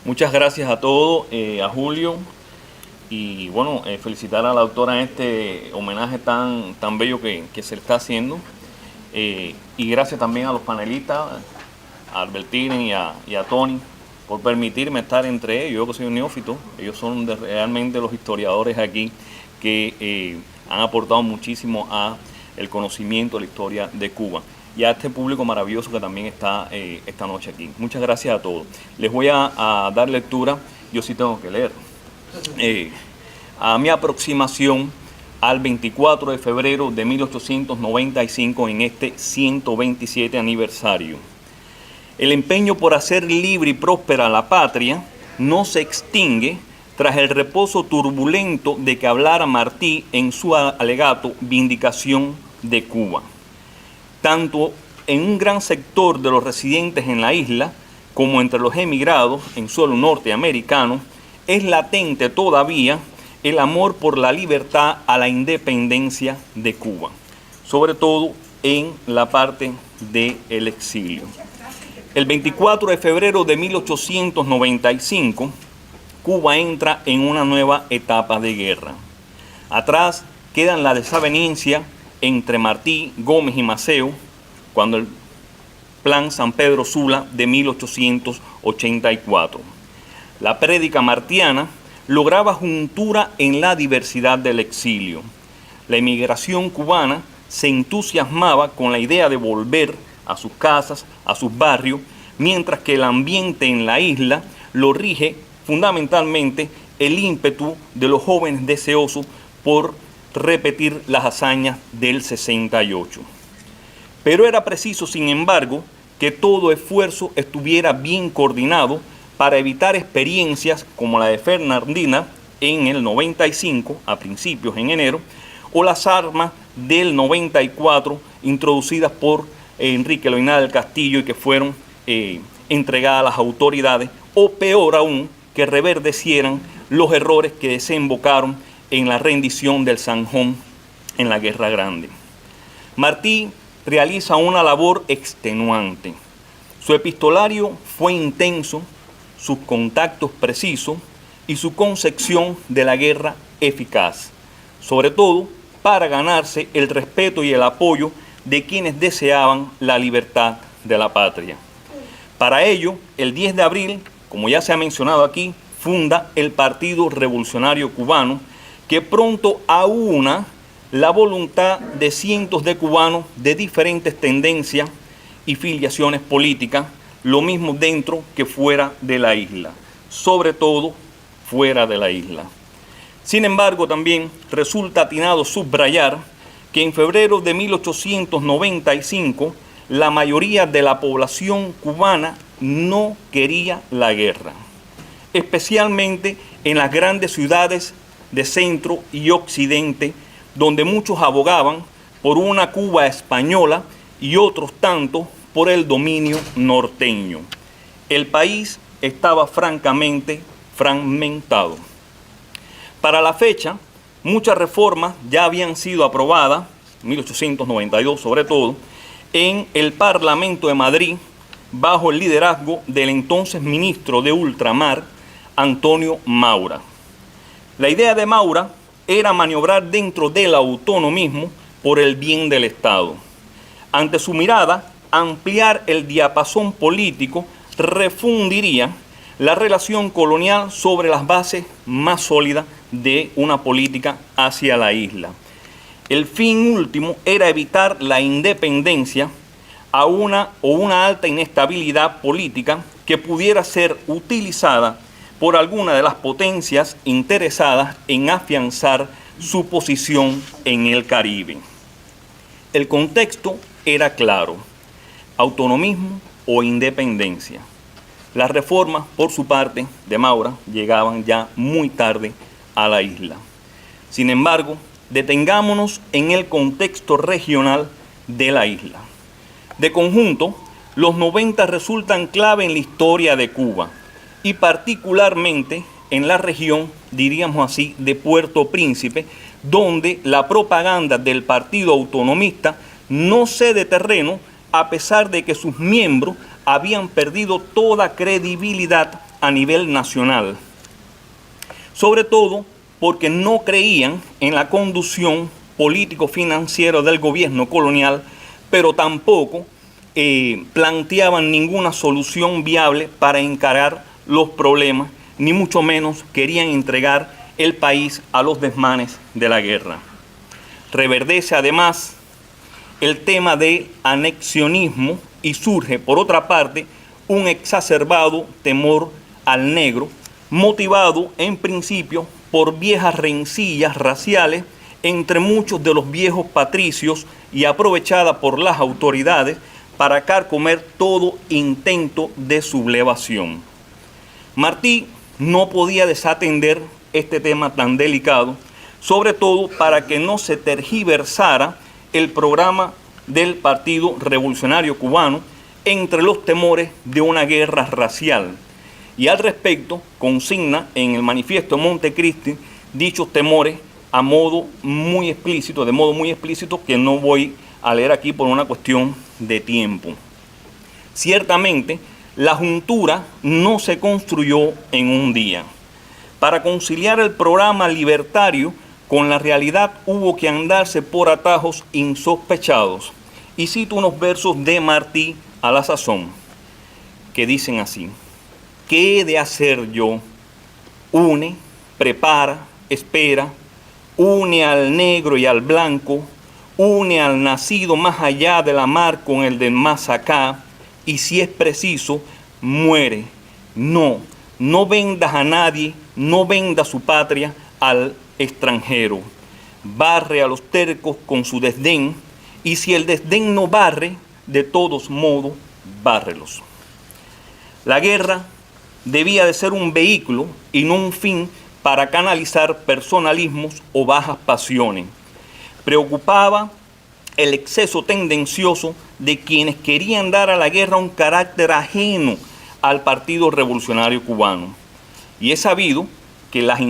Muchas gracias a todos, a Julio, y bueno, felicitar a la autora en este homenaje tan bello que se le está haciendo. Y gracias también a los panelistas, a Albertine y a Tony, por permitirme estar entre ellos. Yo que soy un neófito, ellos son realmente los historiadores aquí que han aportado muchísimo a el conocimiento de la historia de Cuba y a este público maravilloso que también está esta noche aquí. Muchas gracias a todos. Les voy a dar lectura, yo sí tengo que leer, a mi aproximación al 24 de febrero de 1895 en este 127 aniversario. El empeño por hacer libre y próspera la patria no se extingue tras el reposo turbulento de que hablara Martí en su alegato Vindicación de Cuba. Tanto en un gran sector de los residentes en la isla como entre los emigrados en suelo norteamericano, es latente todavía el amor por la libertad a la independencia de Cuba, sobre todo en la parte del exilio. El 24 de febrero de 1895, Cuba entra en una nueva etapa de guerra. Atrás quedan la desaveniencia entre Martí, Gómez y Maceo, cuando el Plan San Pedro Sula de 1884. La prédica martiana lograba juntura en la diversidad del exilio. La emigración cubana se entusiasmaba con la idea de volver a sus casas, a sus barrios, mientras que el ambiente en la isla lo rige fundamentalmente el ímpetu de los jóvenes deseosos por repetir las hazañas del 68. Pero era preciso, sin embargo, que todo esfuerzo estuviera bien coordinado para evitar experiencias como la de Fernandina en el 95, a principios en enero, o las armas del 94 introducidas por Enrique Loinal del Castillo y que fueron entregadas a las autoridades, o peor aún, que reverdecieran los errores que desembocaron en la rendición del Sanjón en la Guerra Grande. Martí realiza una labor extenuante. Su epistolario fue intenso, sus contactos precisos y su concepción de la guerra eficaz, sobre todo para ganarse el respeto y el apoyo de quienes deseaban la libertad de la patria. Para ello, el 10 de abril, como ya se ha mencionado aquí, funda el Partido Revolucionario Cubano, que pronto aúna la voluntad de cientos de cubanos de diferentes tendencias y filiaciones políticas, lo mismo dentro que fuera de la isla, sobre todo fuera de la isla. Sin embargo, también resulta atinado subrayar que en febrero de 1895 la mayoría de la población cubana no quería la guerra, especialmente en las grandes ciudades de centro y occidente, donde muchos abogaban por una Cuba española y otros tanto por el dominio norteño. El país estaba francamente fragmentado. Para la fecha, muchas reformas ya habían sido aprobadas, 1892 sobre todo, en el Parlamento de Madrid, bajo el liderazgo del entonces ministro de Ultramar, Antonio Maura. La idea de Maura era maniobrar dentro del autonomismo por el bien del Estado. Ante su mirada, ampliar el diapasón político refundiría la relación colonial sobre las bases más sólidas de una política hacia la isla. El fin último era evitar la independencia a una alta inestabilidad política que pudiera ser utilizada por alguna de las potencias interesadas en afianzar su posición en el Caribe. El contexto era claro: autonomismo o independencia. Las reformas, por su parte, de Maura, llegaban ya muy tarde a la isla. Sin embargo, detengámonos en el contexto regional de la isla. De conjunto, los 90 resultan clave en la historia de Cuba, y particularmente en la región, diríamos así, de Puerto Príncipe, donde la propaganda del Partido Autonomista no cede terreno a pesar de que sus miembros habían perdido toda credibilidad a nivel nacional, sobre todo porque no creían en la conducción político-financiera del gobierno colonial, pero tampoco planteaban ninguna solución viable para encarar los problemas, ni mucho menos querían entregar el país a los desmanes de la guerra. Reverdece además el tema del anexionismo y surge, por otra parte, un exacerbado temor al negro, motivado en principio por viejas rencillas raciales entre muchos de los viejos patricios y aprovechada por las autoridades para carcomer todo intento de sublevación. Martí no podía desatender este tema tan delicado, sobre todo para que no se tergiversara el programa del Partido Revolucionario Cubano entre los temores de una guerra racial. Y al respecto consigna en el manifiesto Montecristi dichos temores de modo muy explícito, que no voy a leer aquí por una cuestión de tiempo. Ciertamente, la juntura no se construyó en un día. Para conciliar el programa libertario con la realidad hubo que andarse por atajos insospechados. Y cito unos versos de Martí a la sazón, que dicen así: ¿qué he de hacer yo? Une, prepara, espera, une al negro y al blanco, une al nacido más allá de la mar con el del más acá, y si es preciso, muere. No, no vendas a nadie, no venda su patria al extranjero. Barre a los tercos con su desdén, y si el desdén no barre, de todos modos, bárrelos. La guerra debía de ser un vehículo y no un fin para canalizar personalismos o bajas pasiones. Preocupaba el exceso tendencioso de quienes querían dar a la guerra un carácter ajeno al Partido Revolucionario Cubano. Y es sabido que las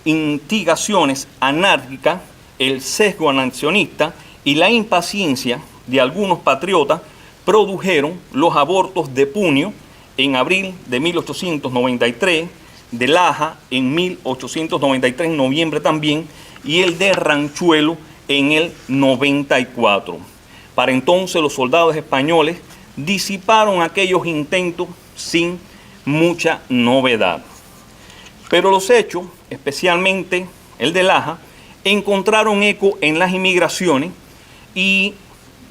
instigaciones anárquicas, el sesgo anexionista y la impaciencia de algunos patriotas produjeron los abortos de Puño en abril de 1893, de Laja en 1893, en noviembre también, y el de Ranchuelo en el 94. Para entonces los soldados españoles disiparon aquellos intentos sin mucha novedad. Pero los hechos, especialmente el de Laja, encontraron eco en las inmigraciones y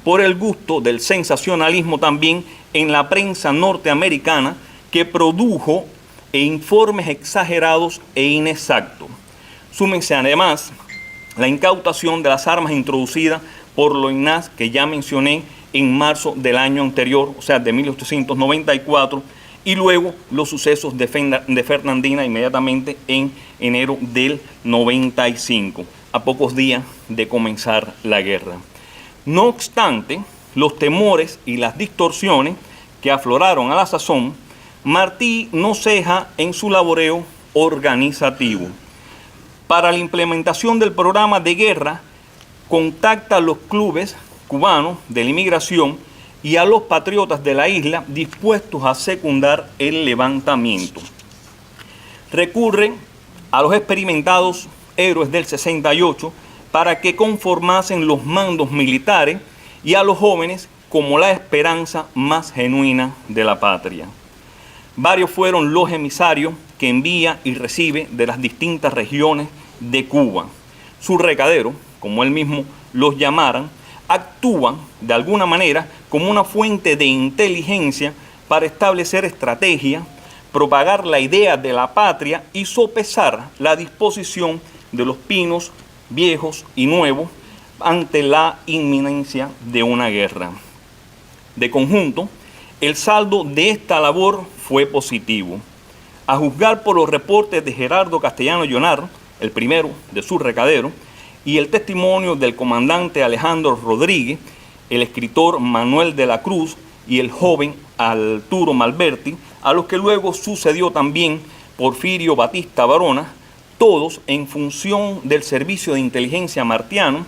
por el gusto del sensacionalismo también en la prensa norteamericana, que produjo informes exagerados e inexactos. Súmense además la incautación de las armas introducidas por Loynaz, que ya mencioné, en marzo del año anterior, o sea, de 1894, y luego los sucesos de Fernandina inmediatamente en enero del 95, a pocos días de comenzar la guerra. No obstante, los temores y las distorsiones que afloraron a la sazón, Martí no ceja en su laboreo organizativo. Para la implementación del programa de guerra, contacta a los clubes cubanos de la inmigración y a los patriotas de la isla dispuestos a secundar el levantamiento. Recurre a los experimentados héroes del 68 para que conformasen los mandos militares y a los jóvenes como la esperanza más genuina de la patria. Varios fueron los emisarios que envía y recibe de las distintas regiones de Cuba. Sus recaderos, como él mismo los llamaran, actúan de alguna manera como una fuente de inteligencia para establecer estrategias, propagar la idea de la patria y sopesar la disposición de los pinos viejos y nuevos ante la inminencia de una guerra. De conjunto, el saldo de esta labor fue positivo. A juzgar por los reportes de Gerardo Castellano Llonar, el primero de su recadero, y el testimonio del comandante Alejandro Rodríguez, el escritor Manuel de la Cruz y el joven Arturo Malberti, a los que luego sucedió también Porfirio Batista Barona, todos en función del servicio de inteligencia martiano,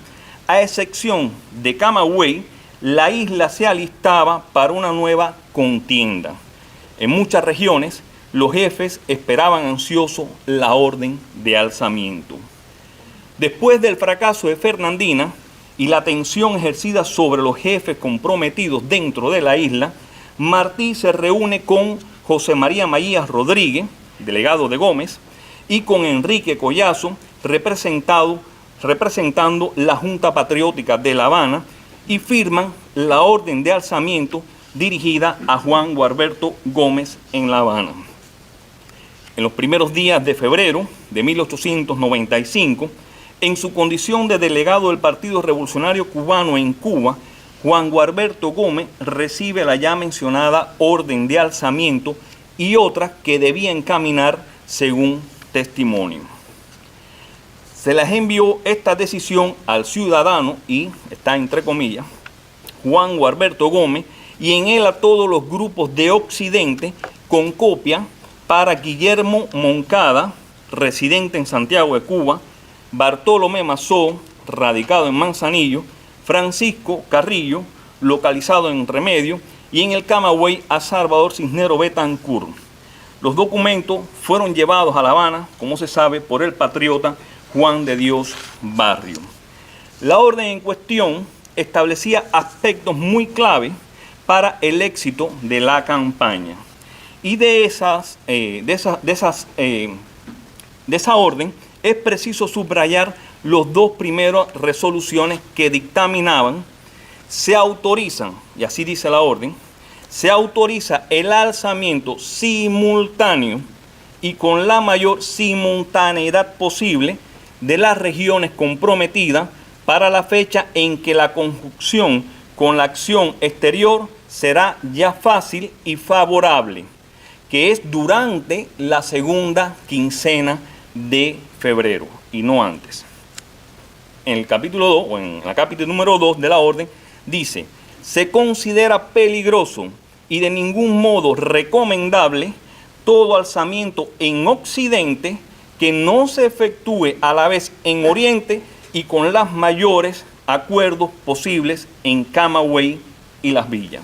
a excepción de Camagüey, la isla se alistaba para una nueva contienda. En muchas regiones, los jefes esperaban ansiosos la orden de alzamiento. Después del fracaso de Fernandina y la tensión ejercida sobre los jefes comprometidos dentro de la isla, Martí se reúne con José María Maías Rodríguez, delegado de Gómez, y con Enrique Collazo, representando la Junta Patriótica de La Habana, y firman la orden de alzamiento dirigida a Juan Gualberto Gómez en La Habana. En los primeros días de febrero de 1895, en su condición de delegado del Partido Revolucionario Cubano en Cuba, Juan Gualberto Gómez recibe la ya mencionada orden de alzamiento y otras que debía encaminar según testimonio. Se les envió esta decisión al ciudadano, y está entre comillas, Juan Gualberto Gómez, y en él a todos los grupos de Occidente, con copia para Guillermo Moncada, residente en Santiago de Cuba, Bartolomé Mazó, radicado en Manzanillo, Francisco Carrillo, localizado en Remedio, y en el Camagüey a Salvador Cisneros Betancourt. Los documentos fueron llevados a La Habana, como se sabe, por el patriota Juan de Dios Barrio. La orden en cuestión establecía aspectos muy clave para el éxito de la campaña. Y de esa orden es preciso subrayar los dos primeros resoluciones que dictaminaban: se autorizan, y así dice la orden, se autoriza el alzamiento simultáneo y con la mayor simultaneidad posible de las regiones comprometidas para la fecha en que la conjunción con la acción exterior será ya fácil y favorable, que es durante la segunda quincena de febrero y no antes. En el capítulo 2, o en la capítulo número 2 de la orden, dice: se considera peligroso y de ningún modo recomendable todo alzamiento en Occidente que no se efectúe a la vez en Oriente y con los mayores acuerdos posibles en Camagüey y Las Villas.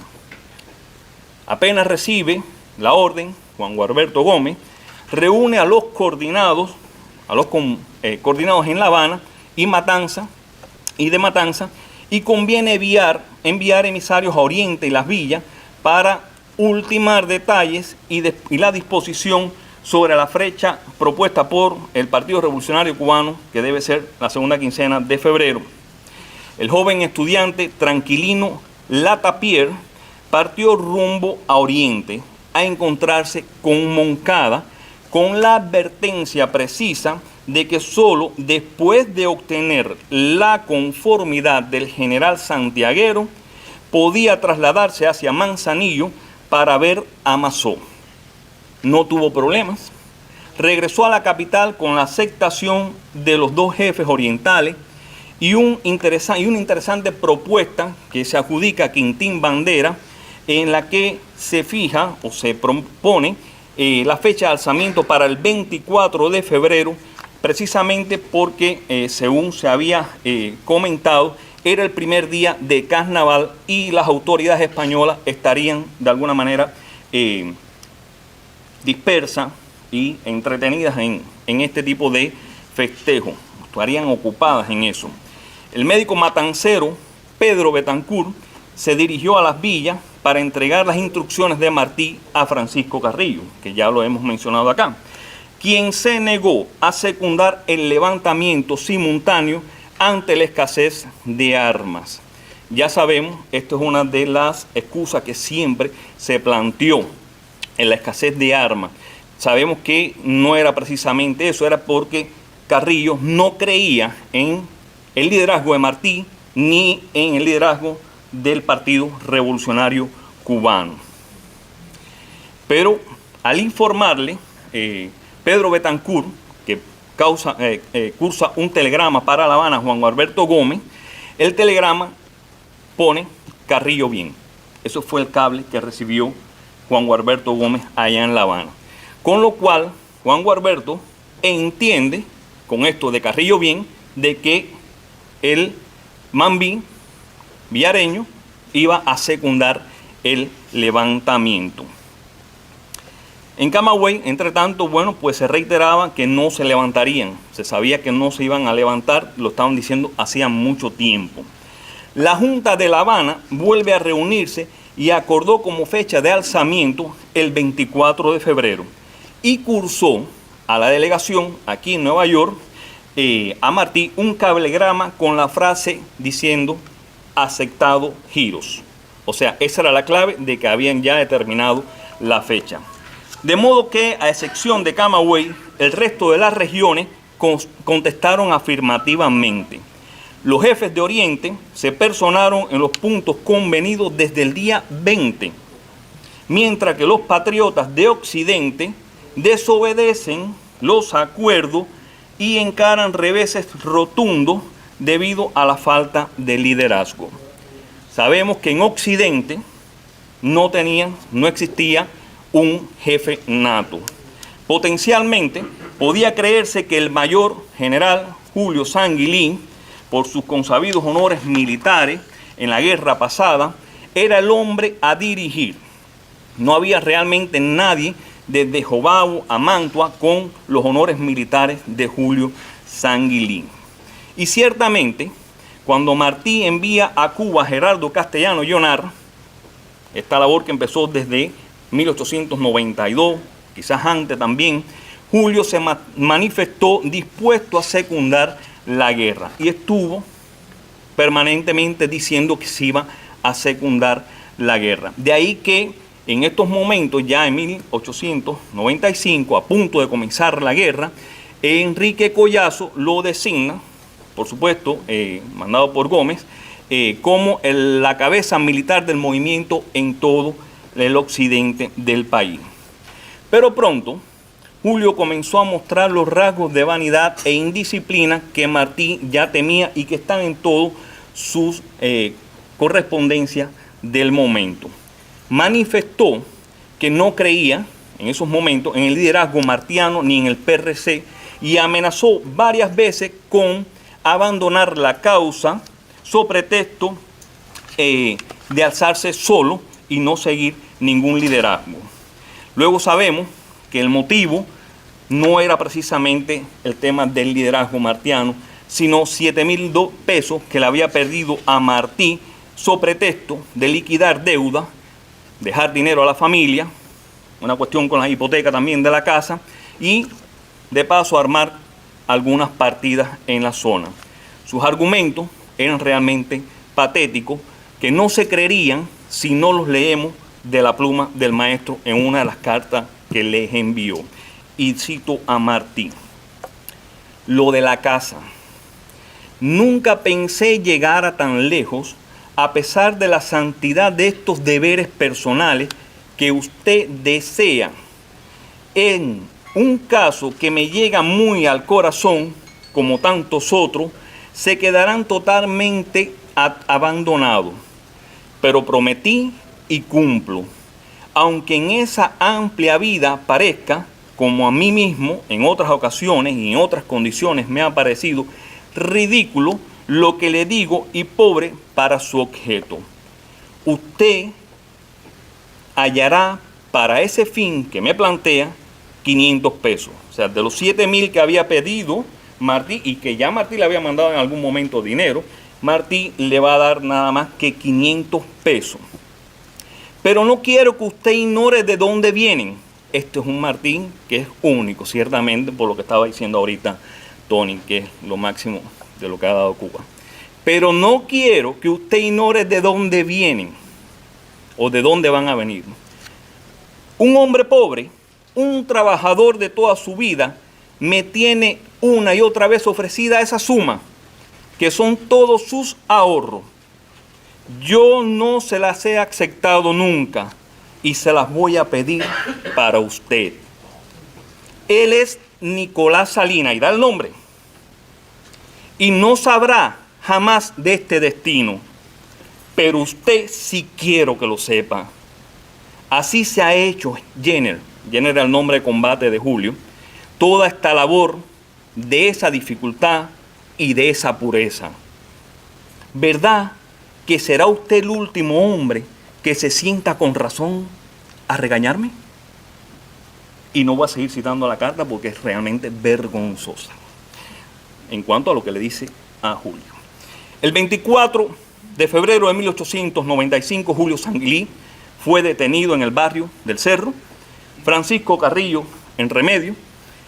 Apenas recibe la orden, Juan Gualberto Gómez reúne a los coordinados en La Habana y de Matanza, y conviene enviar emisarios a Oriente y Las Villas para ultimar detalles y la disposición sobre la fecha propuesta por el Partido Revolucionario Cubano, que debe ser la segunda quincena de febrero. El joven estudiante Tranquilino Latapier partió rumbo a Oriente a encontrarse con Moncada, con la advertencia precisa de que solo después de obtener la conformidad del general santiaguero podía trasladarse hacia Manzanillo para ver a Mazó. No tuvo problemas. Regresó a la capital con la aceptación de los dos jefes orientales y una interesante propuesta que se adjudica a Quintín Bandera, en la que se fija o se propone la fecha de alzamiento para el 24 de febrero, precisamente porque, según se había comentado, era el primer día de carnaval y las autoridades españolas estarían de alguna manera dispersas y entretenidas en este tipo de festejo, estarían ocupadas en eso. El médico matancero Pedro Betancourt se dirigió a Las Villas para entregar las instrucciones de Martí a Francisco Carrillo, que ya lo hemos mencionado acá, quien se negó a secundar el levantamiento simultáneo ante la escasez de armas. Ya sabemos, esto es una de las excusas que siempre se planteó en la escasez de armas. Sabemos que no era precisamente eso, era porque Carrillo no creía en el liderazgo de Martí ni en el liderazgo del Partido Revolucionario Cubano. Pero al informarle, Pedro Betancourt, que cursa un telegrama para La Habana a Juan Gualberto Gómez, el telegrama pone Carrillo bien. Eso fue el cable que recibió Juan Gualberto Gómez allá en La Habana. Con lo cual, Juan Gualberto entiende, con esto de Carrillo bien, de que el Mambí villareño iba a secundar el levantamiento. En Camagüey, entre tanto, bueno, pues se reiteraba que no se levantarían. Se sabía que no se iban a levantar, lo estaban diciendo hacía mucho tiempo. La Junta de La Habana vuelve a reunirse y acordó como fecha de alzamiento el 24 de febrero y cursó a la delegación aquí en Nueva York, a Martí, un cablegrama con la frase diciendo aceptado giros. O sea, esa era la clave de que habían ya determinado la fecha. De modo que, a excepción de Camagüey, el resto de las regiones contestaron afirmativamente. Los jefes de Oriente se personaron en los puntos convenidos desde el día 20, mientras que los patriotas de Occidente desobedecen los acuerdos y encaran reveses rotundos debido a la falta de liderazgo. Sabemos que en Occidente no existía un jefe nato. Potencialmente podía creerse que el mayor general Julio Sanguilín, por sus consabidos honores militares en la guerra pasada, era el hombre a dirigir. No había realmente nadie desde Jobao a Mantua con los honores militares de Julio Sanguilín. Y ciertamente, cuando Martí envía a Cuba a Gerardo Castellano Llonar, esta labor que empezó desde 1892, quizás antes también, Julio se manifestó dispuesto a secundar la guerra y estuvo permanentemente diciendo que se iba a secundar la guerra. De ahí que en estos momentos, ya en 1895, a punto de comenzar la guerra, Enrique Collazo lo designa, por supuesto, mandado por Gómez, como la cabeza militar del movimiento en todo el occidente del país. Pero pronto, Julio comenzó a mostrar los rasgos de vanidad e indisciplina que Martí ya temía y que están en todas sus correspondencias del momento. Manifestó que no creía en esos momentos en el liderazgo martiano ni en el PRC y amenazó varias veces con abandonar la causa sobre pretexto de alzarse solo y no seguir ningún liderazgo. Luego sabemos que el motivo no era precisamente el tema del liderazgo martiano, sino 7.000 pesos que le había perdido a Martí sobre pretexto de liquidar deuda, dejar dinero a la familia, una cuestión con la hipoteca también de la casa y de paso armar algunas partidas en la zona. Sus argumentos eran realmente patéticos, que no se creerían si no los leemos de la pluma del maestro en una de las cartas que les envió. Y cito a Martí: lo de la casa. Nunca pensé llegar a tan lejos, a pesar de la santidad de estos deberes personales que usted desea. En un caso que me llega muy al corazón, como tantos otros, se quedarán totalmente abandonados. Pero prometí y cumplo. Aunque en esa amplia vida parezca, como a mí mismo en otras ocasiones y en otras condiciones me ha parecido ridículo lo que le digo y pobre para su objeto. Usted hallará para ese fin que me plantea 500 pesos. O sea, de los 7.000 que había pedido Martí y que ya Martí le había mandado en algún momento dinero, Martí le va a dar nada más que 500 pesos. Pero no quiero que usted ignore de dónde vienen. Este es un Martín que es único, ciertamente, por lo que estaba diciendo ahorita Tony, que es lo máximo de lo que ha dado Cuba. Pero no quiero que usted ignore de dónde vienen o de dónde van a venir. Un hombre pobre, un trabajador de toda su vida, me tiene una y otra vez ofrecida esa suma, que son todos sus ahorros. Yo no se las he aceptado nunca y se las voy a pedir para usted. Él es Nicolás Salinas, y da el nombre, y no sabrá jamás de este destino, pero usted sí quiero que lo sepa. Así se ha hecho Jenner era el nombre de combate de Julio, toda esta labor de esa dificultad y de esa pureza. ¿Verdad que será usted el último hombre que se sienta con razón a regañarme? Y no voy a seguir citando la carta porque es realmente vergonzosa en cuanto a lo que le dice a Julio. El 24 de febrero de 1895, Julio Sanguilí fue detenido en el barrio del Cerro, Francisco Carrillo en Remedio,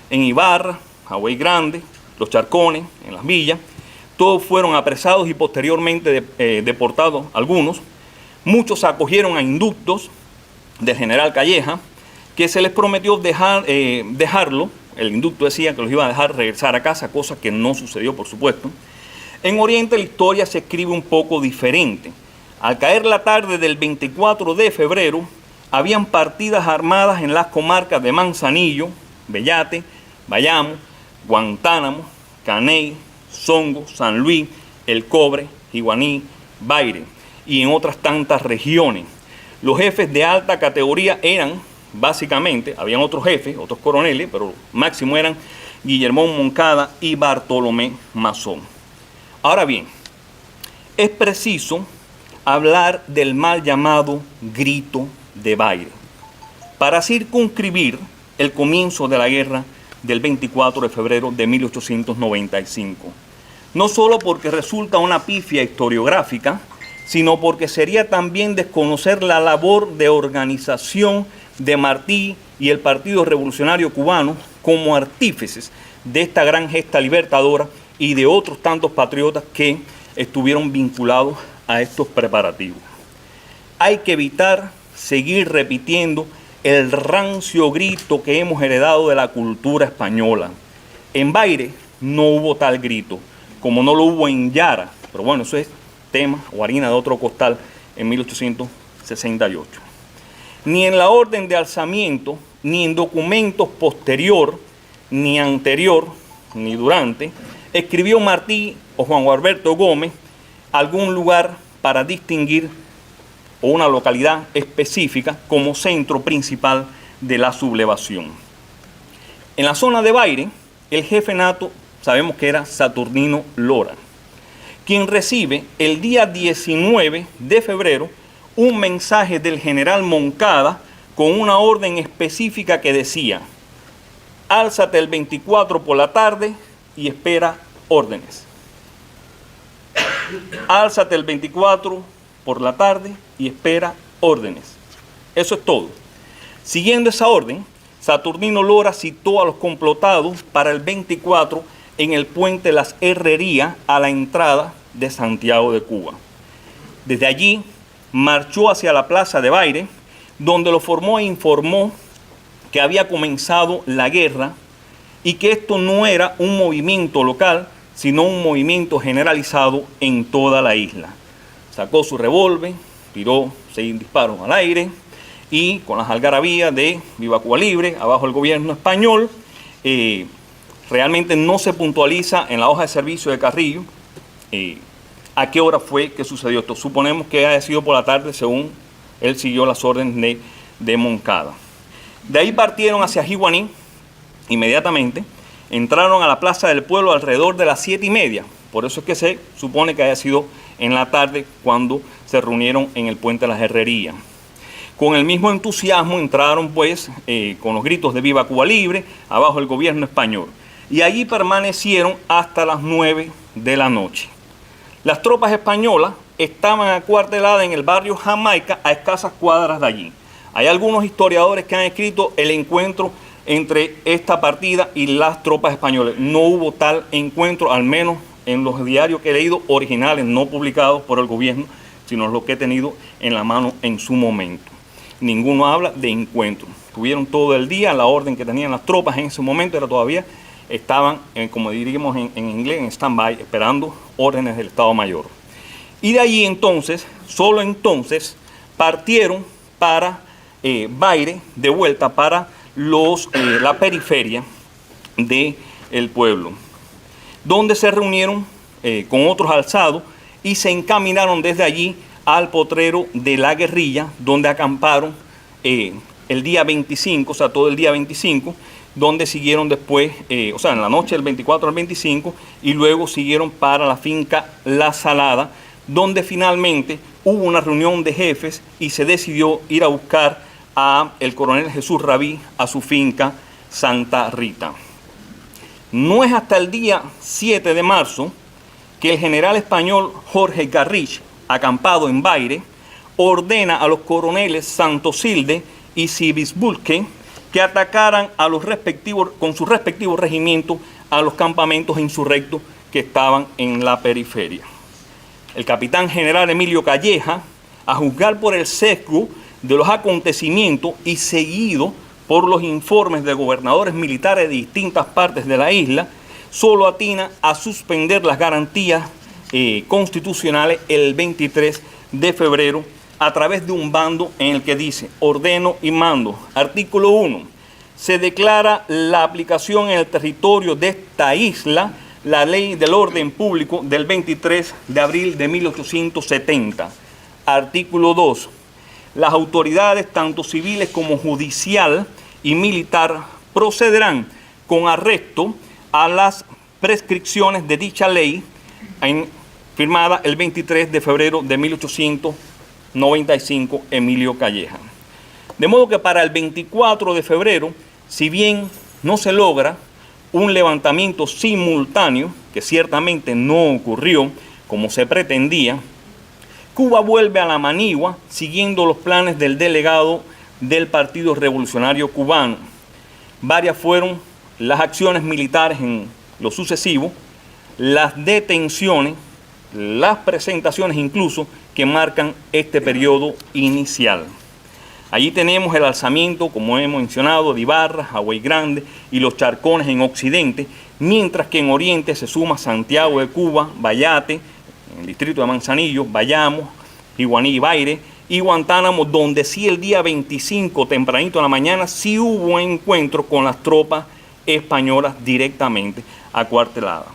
en Ibarra, Hawái Grande, Los Charcones, en Las Villas. Todos fueron apresados y posteriormente deportados algunos. Muchos se acogieron a inductos del general Calleja, que se les prometió dejarlo. El inducto decía que los iba a dejar regresar a casa, cosa que no sucedió, por supuesto. En Oriente la historia se escribe un poco diferente. Al caer la tarde del 24 de febrero, habían partidas armadas en las comarcas de Manzanillo, Bellate, Bayamo, Guantánamo, Caney, Songo, San Luis, El Cobre, Jiguaní, Baire y en otras tantas regiones. Los jefes de alta categoría eran, básicamente, habían otros jefes, otros coroneles, pero máximo eran Guillermo Moncada y Bartolomé Mazón. Ahora bien, es preciso hablar del mal llamado Grito de Baire para circunscribir el comienzo de la guerra del 24 de febrero de 1895. No solo porque resulta una pifia historiográfica, sino porque sería también desconocer la labor de organización de Martí y el Partido Revolucionario Cubano como artífices de esta gran gesta libertadora y de otros tantos patriotas que estuvieron vinculados a estos preparativos. Hay que evitar seguir repitiendo el rancio grito que hemos heredado de la cultura española. En Baire no hubo tal grito, como no lo hubo en Yara, pero bueno, eso es tema o harina de otro costal en 1868. Ni en la orden de alzamiento, ni en documentos posterior, ni anterior, ni durante, escribió Martí o Juan Gualberto Gómez algún lugar para distinguir o una localidad específica como centro principal de la sublevación. En la zona de Baire, el jefe nato sabemos que era Saturnino Lora, quien recibe el día 19 de febrero un mensaje del general Moncada con una orden específica que decía: álzate el 24 por la tarde y espera órdenes. Álzate el 24 por la tarde y espera órdenes. Eso es todo. Siguiendo esa orden, Saturnino Lora citó a los complotados para el 24 en el puente Las Herrerías a la entrada de Santiago de Cuba. Desde allí marchó hacia la plaza de Baire, donde lo formó e informó que había comenzado la guerra y que esto no era un movimiento local, sino un movimiento generalizado en toda la isla. Sacó su revólver, tiró 6 disparos al aire y con las algarabías de Viva Cuba Libre, abajo el gobierno español. Realmente no se puntualiza en la hoja de servicio de Carrillo a qué hora fue que sucedió esto. Suponemos que haya sido por la tarde, según él siguió las órdenes de Moncada. De ahí partieron hacia Jiguaní inmediatamente, entraron a la plaza del pueblo alrededor de las 7:30, por eso es que se supone que haya sido en la tarde cuando se reunieron en el puente de las Herrerías. Con el mismo entusiasmo entraron pues con los gritos de Viva Cuba Libre, abajo el gobierno español, y allí permanecieron hasta las 9 de la noche. Las tropas españolas estaban acuarteladas en el barrio Jamaica, a escasas cuadras de allí. Hay algunos historiadores que han escrito el encuentro entre esta partida y las tropas españolas. No hubo tal encuentro, al menos en los diarios que he leído, originales, no publicados por el gobierno, sino los que he tenido en la mano en su momento. Ninguno habla de encuentro. Tuvieron todo el día, la orden que tenían las tropas en ese momento era todavía, estaban, como diríamos en inglés, en stand-by, esperando órdenes del Estado Mayor. Y de allí entonces, solo entonces, partieron para Baire, de vuelta para la periferia del pueblo, donde se reunieron con otros alzados y se encaminaron desde allí al potrero de la Guerrilla, donde acamparon el día 25, o sea, todo el día 25, donde siguieron después, o sea, en la noche del 24 al 25, y luego siguieron para la finca La Salada, donde finalmente hubo una reunión de jefes y se decidió ir a buscar a el coronel Jesús Rabí a su finca Santa Rita. No es hasta el día 7 de marzo que el general español Jorge Garrich, acampado en Baire, ordena a los coroneles Santosilde y Sibisbulque que atacaran a los respectivos, con sus respectivos regimientos a los campamentos insurrectos que estaban en la periferia. El capitán general Emilio Calleja, a juzgar por el sesgo de los acontecimientos y seguido por los informes de gobernadores militares de distintas partes de la isla, solo atina a suspender las garantías constitucionales el 23 de febrero a través de un bando en el que dice: ordeno y mando. Artículo 1. Se declara la aplicación en el territorio de esta isla la ley del orden público del 23 de abril de 1870. Artículo 2. Las autoridades, tanto civiles como judicial y militar, procederán con arresto a las prescripciones de dicha ley firmada el 23 de febrero de 1895, Emilio Calleja. De modo que para el 24 de febrero, si bien no se logra un levantamiento simultáneo, que ciertamente no ocurrió como se pretendía, Cuba vuelve a la manigua siguiendo los planes del delegado del Partido Revolucionario Cubano. Varias fueron las acciones militares en lo sucesivo, las detenciones, las presentaciones incluso que marcan este periodo inicial. Allí tenemos el alzamiento, como hemos mencionado, de Ibarra, Hawái Grande y los Charcones en Occidente, mientras que en Oriente se suma Santiago de Cuba, Bayate, en el distrito de Manzanillo, Bayamo, Iguaní y Baire, y Guantánamo, donde sí el día 25, tempranito en la mañana, sí hubo encuentro con las tropas españolas directamente acuarteladas.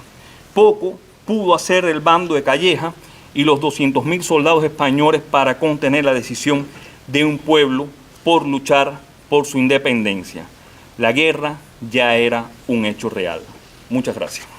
Poco pudo hacer el bando de Calleja y los 200.000 soldados españoles para contener la decisión de un pueblo por luchar por su independencia. La guerra ya era un hecho real. Muchas gracias.